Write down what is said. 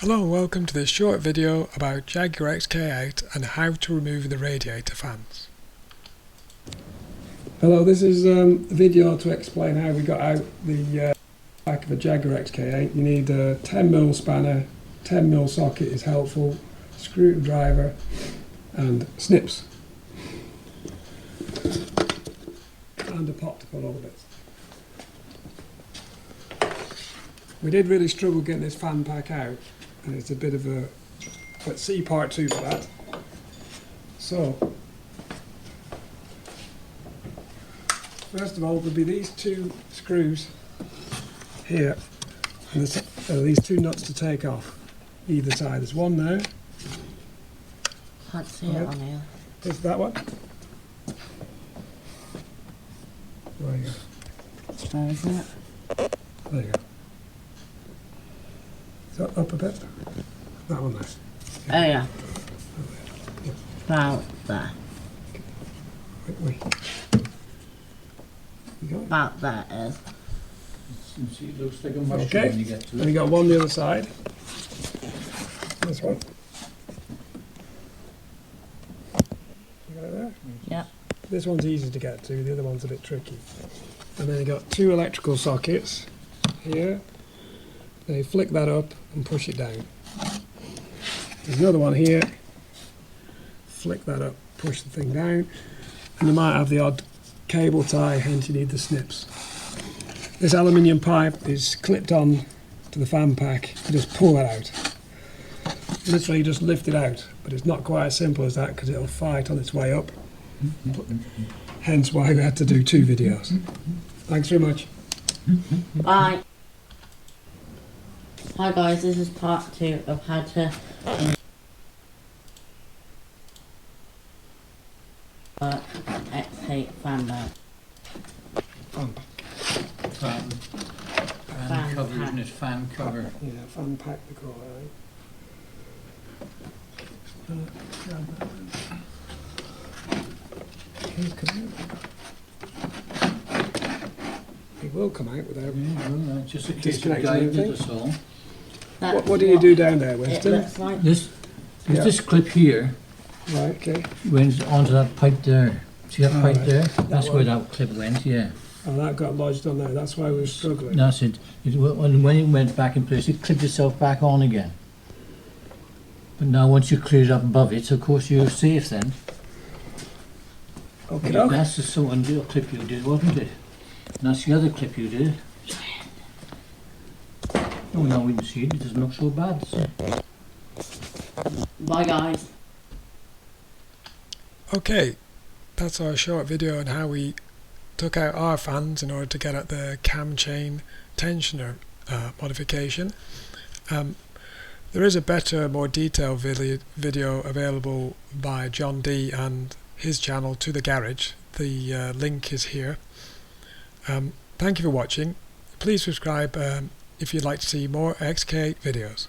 Hello and welcome to this short video about Jaguar XK8 and how to remove the radiator fans. Hello, this is a video to explain how we got out the back of a Jaguar XK8. You need a 10mm spanner, 10mm socket is helpful, screwdriver and snips. And a pot to put all the bits. We did really struggle getting this fan pack out, and it's a bit of a, let's see part 2 for that. So, first of all, there'll be these two screws here, and these two nuts to take off either side. There's one now. Can't see it on here. There's that one. There you go. Where is it? There you go. Is that up a bit? That one there. Oh yeah. About there. Wait. You got it? About there it is. It looks like a mushroom Okay. when you get to And it. you got one the other side. This one. You got it there? Yeah. This one's easy to get to, the other one's a bit tricky. And then you got two electrical sockets here. They flick that up and push it down. There's another one here. Flick that up, push the thing down. And you might have the odd cable tie, hence you need the snips. This aluminium pipe is clipped on to the fan pack. You just pull that out. Literally just lift it out, but it's not quite as simple as that because it'll fight on its way up. Hence why we had to do 2 videos. Thanks very much. Bye. Hi guys, this is part 2 of how to X8 fan mount. Fan Fan cover, pack. isn't it? Fan cover. Yeah, fan pack they call it, He's coming out. He will come out without... Yeah, well, just a case of Disconnecting guiding everything. us all. That's What do you do down there, It Winston? looks like. This Yeah. this clip here Right, okay. went onto that pipe there. See that Oh, pipe right. there? That That's one. where that clip went, yeah. Oh, that got lodged on there. That's why we were struggling. That's it. When it went back in place, it clipped itself back on again. But now once you clear it up above it, of course you're safe then. Okay, doke. That's the one little clip you did, wasn't it? And that's the other clip you did. Oh, now we can see it. It doesn't look so bad. Bye guys. Okay, that's our short video on how we took out our fans in order to get at the cam chain tensioner modification. There is a better, more detailed video available by John Dee and his channel To The Garage. The link is here. Thank you for watching. Please subscribe if you'd like to see more XK8 videos.